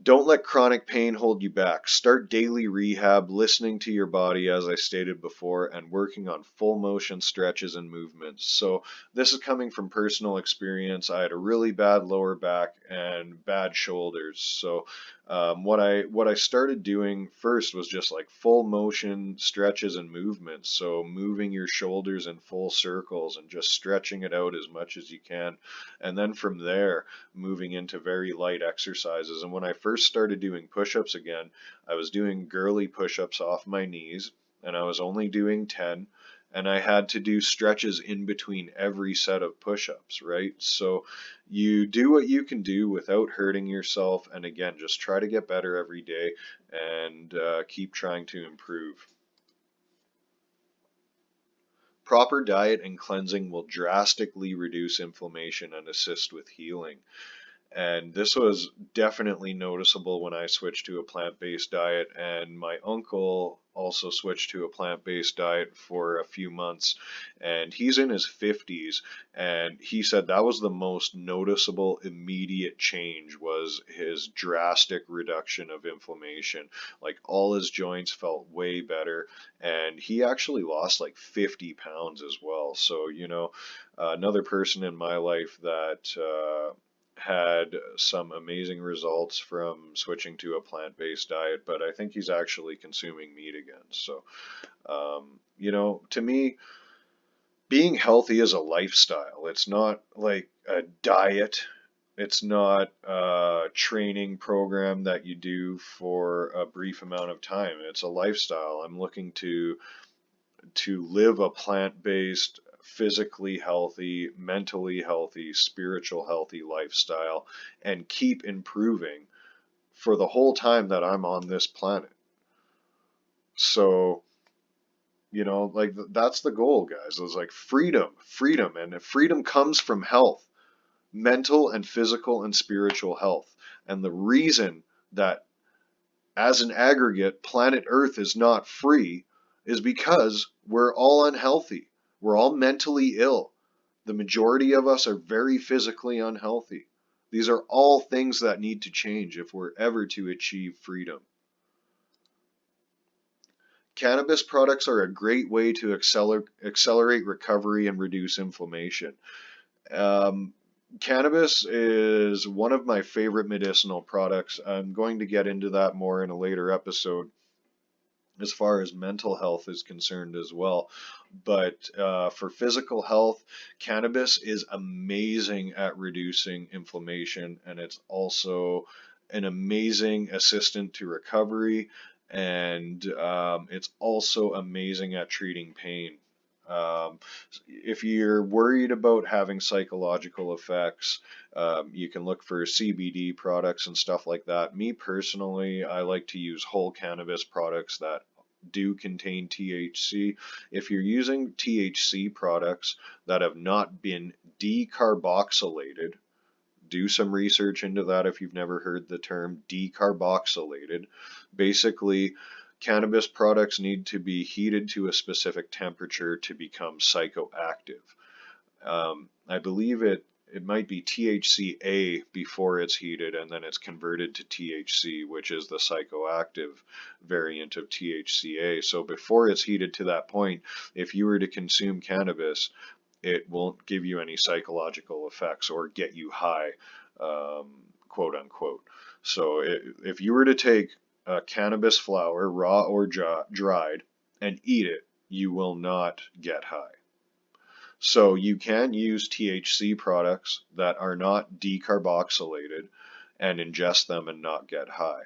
Don't let chronic pain hold you back. Start daily rehab, listening to your body, as I stated before, and working on full motion stretches and movements. So this is coming from personal experience. I had a really bad lower back, and bad shoulders. So what I started doing first was just like full motion stretches and movements. So moving your shoulders in full circles and just stretching it out as much as you can. And then from there, moving into very light exercises. And when I first started doing push-ups again, I was doing girly push-ups off my knees, and I was only doing 10. And I had to do stretches in between every set of push-ups, right? So you do what you can do without hurting yourself, and again, just try to get better every day and keep trying to improve. Proper diet and cleansing will drastically reduce inflammation and assist with healing. And this was definitely noticeable when I switched to a plant-based diet, and my uncle also switched to a plant-based diet for a few months, and he's in his 50s, and he said that was the most noticeable immediate change, was his drastic reduction of inflammation. Like all his joints felt way better, and he actually lost like 50 pounds as well. So, you know, another person in my life that had some amazing results from switching to a plant-based diet, but I think he's actually consuming meat again. So, you know, to me, being healthy is a lifestyle. It's not like a diet. It's not a training program that you do for a brief amount of time. It's a lifestyle. I'm looking to live a plant-based, physically healthy, mentally healthy, spiritual healthy lifestyle and keep improving for the whole time that I'm on this planet. So, you know, like that's the goal, guys. It's like freedom, and freedom comes from health, mental and physical and spiritual health. And the reason that as an aggregate, planet Earth is not free is because we're all unhealthy. We're all mentally ill. The majority of us are very physically unhealthy. These are all things that need to change if we're ever to achieve freedom. Cannabis products are a great way to accelerate recovery and reduce inflammation. Cannabis is one of my favorite medicinal products. I'm going to get into that more in a later episode as far as mental health is concerned as well. But for physical health, cannabis is amazing at reducing inflammation, and it's also an amazing assistant to recovery, and it's also amazing at treating pain. If you're worried about having psychological effects, you can look for CBD products and stuff like that. Me personally, I like to use whole cannabis products that do contain THC. If you're using THC products that have not been decarboxylated, do some research into that if you've never heard the term decarboxylated. Basically, cannabis products need to be heated to a specific temperature to become psychoactive. I believe it might be THCA before it's heated, and then it's converted to THC, which is the psychoactive variant of THCA. So before it's heated to that point, if you were to consume cannabis, it won't give you any psychological effects or get you high, quote unquote. So if you were to take cannabis flower, raw or dried, and eat it, you will not get high. So you can use THC products that are not decarboxylated and ingest them and not get high.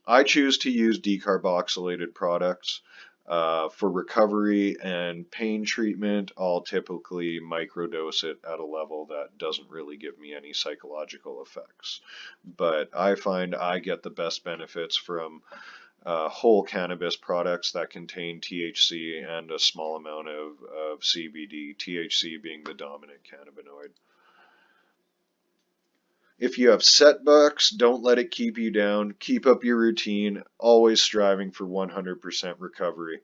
I choose to use decarboxylated products for recovery and pain treatment. I'll typically microdose it at a level that doesn't really give me any psychological effects. But I find I get the best benefits from whole cannabis products that contain THC and a small amount of CBD, THC being the dominant cannabinoid. If you have setbacks, don't let it keep you down. Keep up your routine, always striving for 100% recovery.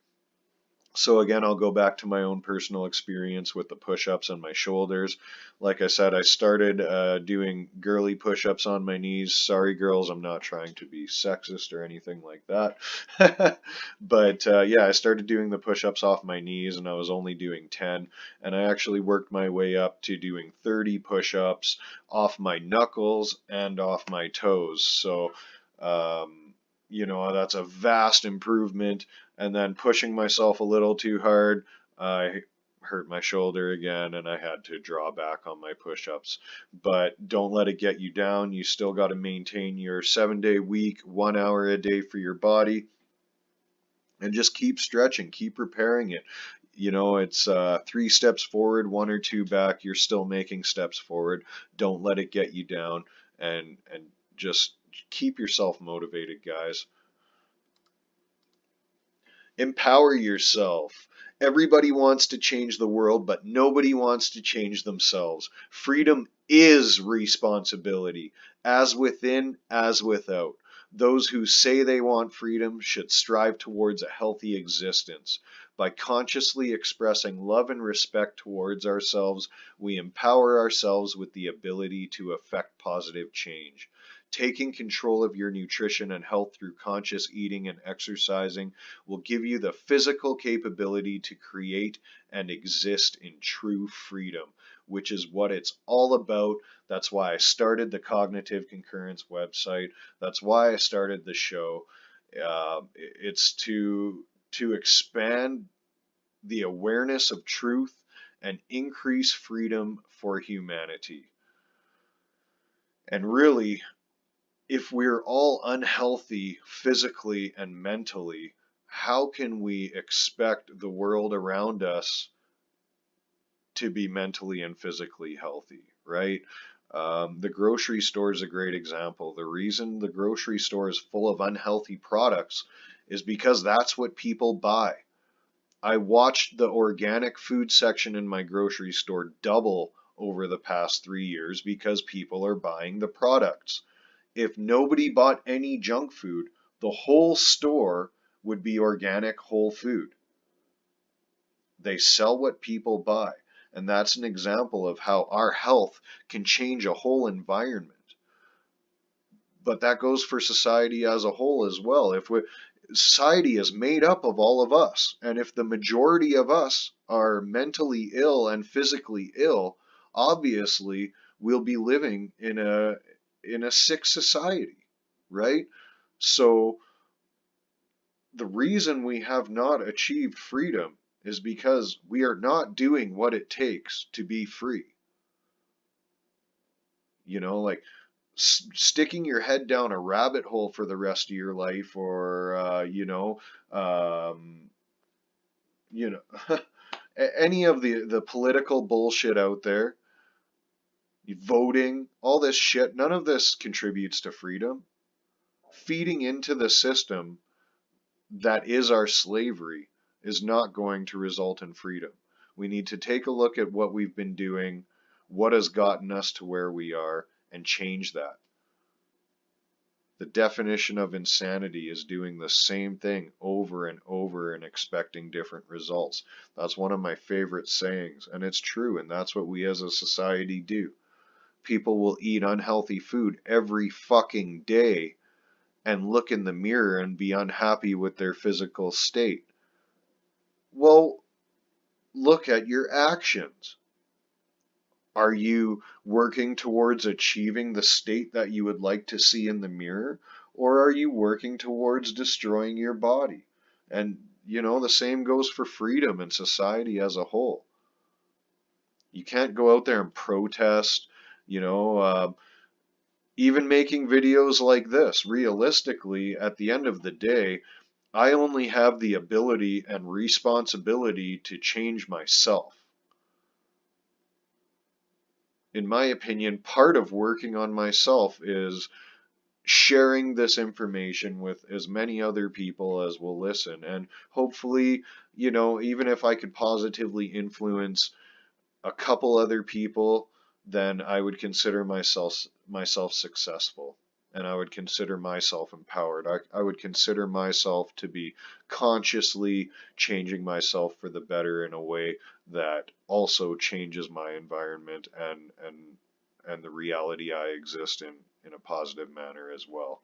So again, I'll go back to my own personal experience with the push-ups on my shoulders. Like I said, I started doing girly push-ups on my knees. Sorry, girls, I'm not trying to be sexist or anything like that. But yeah, I started doing the push-ups off my knees, and I was only doing 10. And I actually worked my way up to doing 30 push-ups off my knuckles and off my toes. So, you know, that's a vast improvement. And then pushing myself a little too hard, I hurt my shoulder again and I had to draw back on my push-ups. But don't let it get you down. You still got to maintain your 7-day week, 1 hour a day for your body, and just keep stretching, keep repairing it. You know, it's 3 steps forward, 1 or 2 back. You're still making steps forward. Don't let it get you down, and just keep yourself motivated, guys. Empower yourself. Everybody wants to change the world, but nobody wants to change themselves. Freedom is responsibility, as within, as without. Those who say they want freedom should strive towards a healthy existence. By consciously expressing love and respect towards ourselves, we empower ourselves with the ability to effect positive change. Taking control of your nutrition and health through conscious eating and exercising will give you the physical capability to create and exist in true freedom, which is what it's all about. That's why I started the Cognitive Concurrence website. That's why I started the show. It's to expand the awareness of truth and increase freedom for humanity. And really, if we're all unhealthy physically and mentally, how can we expect the world around us to be mentally and physically healthy, right? The grocery store is a great example. The reason the grocery store is full of unhealthy products is because that's what people buy. I watched the organic food section in my grocery store double over the past 3 years because people are buying the products. If nobody bought any junk food, the whole store would be organic whole food. They sell what people buy, and that's an example of how our health can change a whole environment. But that goes for society as a whole as well. Society is made up of all of us, and if the majority of us are mentally ill and physically ill, obviously we'll be living in a sick society, right? So the reason we have not achieved freedom is because we are not doing what it takes to be free. You know, like sticking your head down a rabbit hole for the rest of your life, or you know, any of the political bullshit out there, voting, all this shit, none of this contributes to freedom. Feeding into the system that is our slavery is not going to result in freedom. We need to take a look at what we've been doing, what has gotten us to where we are, and change that. The definition of insanity is doing the same thing over and over and expecting different results. That's one of my favorite sayings, and it's true, and that's what we as a society do. People will eat unhealthy food every fucking day and look in the mirror and be unhappy with their physical state. Well, look at your actions. Are you working towards achieving the state that you would like to see in the mirror, or are you working towards destroying your body? And, you know, the same goes for freedom and society as a whole. You can't go out there and protest, you know, even making videos like this. Realistically, at the end of the day, I only have the ability and responsibility to change myself. In my opinion, part of working on myself is sharing this information with as many other people as will listen. And hopefully, you know, even if I could positively influence a couple other people, then I would consider myself successful. and I would consider myself empowered. I would consider myself to be consciously changing myself for the better in a way that also changes my environment and the reality I exist in a positive manner as well.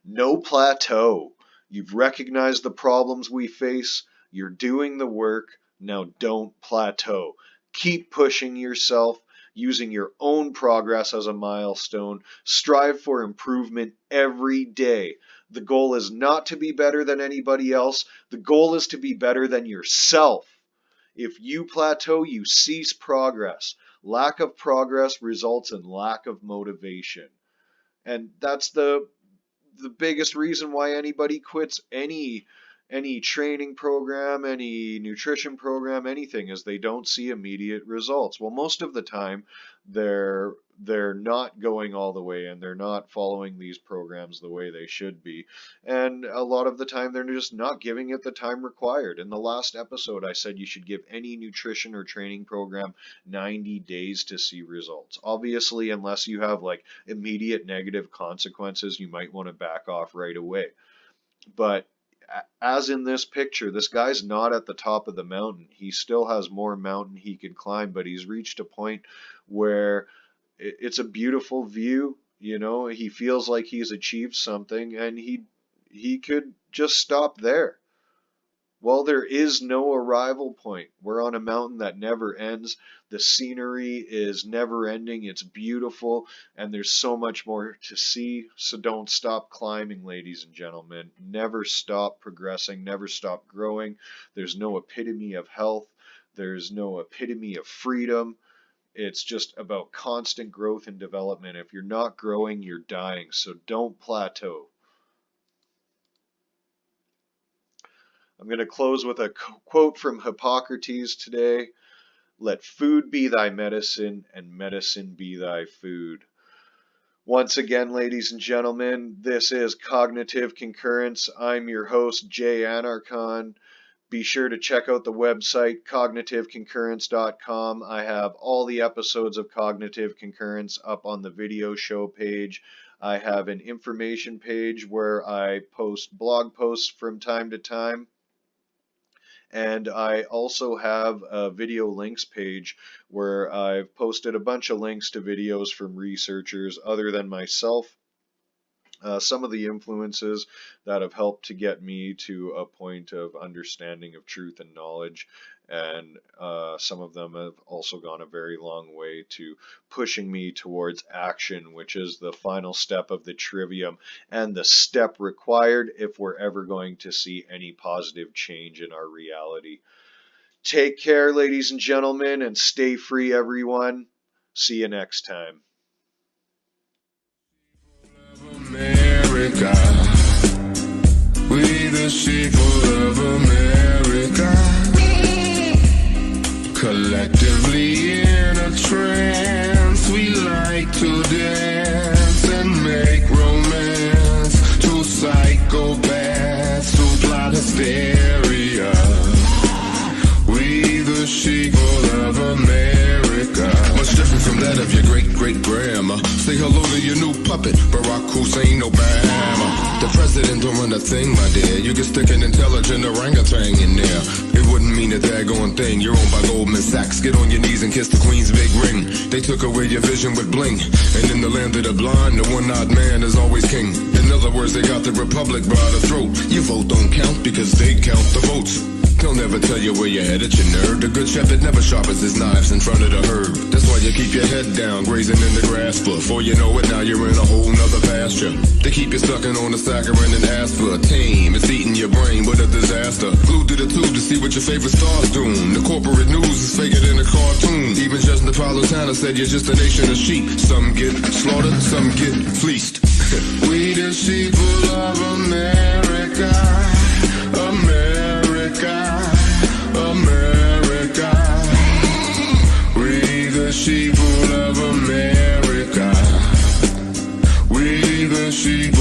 No plateau. You've recognized the problems we face. You're doing the work. Now don't plateau. Keep pushing yourself, using your own progress as a milestone. Strive for improvement every day. The goal is not to be better than anybody else. The goal is to be better than yourself. If you plateau, you cease progress. Lack of progress results in lack of motivation. And that's the biggest reason why anybody quits any training program, any nutrition program, anything, is they don't see immediate results. Well, most of the time they're not going all the way, and they're not following these programs the way they should be, and a lot of the time they're just not giving it the time required. In the last episode I said you should give any nutrition or training program 90 days to see results. Obviously, unless you have like immediate negative consequences, you might want to back off right away. But as in this picture, this guy's not at the top of the mountain. He still has more mountain he can climb, but he's reached a point where it's a beautiful view. You know, he feels like he's achieved something, and he could just stop there. Well, there is no arrival point. We're on a mountain that never ends. The scenery is never ending. It's beautiful, and there's so much more to see. So don't stop climbing, ladies and gentlemen. Never stop progressing. Never stop growing. There's no epitome of health. There's no epitome of freedom. It's just about constant growth and development. If you're not growing, you're dying. So don't plateau. I'm going to close with a quote from Hippocrates today. Let food be thy medicine, and medicine be thy food. Once again, ladies and gentlemen, this is Cognitive Concurrence. I'm your host, Jay Anarchon. Be sure to check out the website, cognitiveconcurrence.com. I have all the episodes of Cognitive Concurrence up on the video show page. I have an information page where I post blog posts from time to time. And I also have a video links page where I've posted a bunch of links to videos from researchers other than myself. Some of the influences that have helped to get me to a point of understanding of truth and knowledge, and some of them have also gone a very long way to pushing me towards action, which is the final step of the trivium and the step required if we're ever going to see any positive change in our reality. Take care, ladies and gentlemen, and stay free, everyone. See you next time. America, we the sheeple of America, collectively in a trance, we like to dance and make romance, to psychopaths who plot hysteria, we the sheeple of America. Much different from that of your great-great-grandma. Say hello to your new puppet, Barack Hussein Obama. The president don't run a thing, my dear. You can stick an intelligent orangutan in there. It wouldn't mean a daggone thing. You're owned by Goldman Sachs. Get on your knees and kiss the queen's big ring. They took away your vision with bling. And in the land of the blind, the one-eyed man is always king. In other words, they got the republic by the throat. Your vote don't count because they count the votes. They'll never tell you where you're headed, you nerd. The good shepherd never sharpens his knives in front of the herd. That's why you keep your head down, grazing in the grass. Before you know it, now you're in a whole nother pasture. They keep you sucking on the saccharin and aspartame. It's eating your brain, what a disaster. Glued to the tube to see what your favorite star's doing. The corporate news is faker than a cartoon. Even Justin Napolitano said you're just a nation of sheep. Some get slaughtered, some get fleeced. We the sheeple of America, America, we the sheeple of America, we the sheep.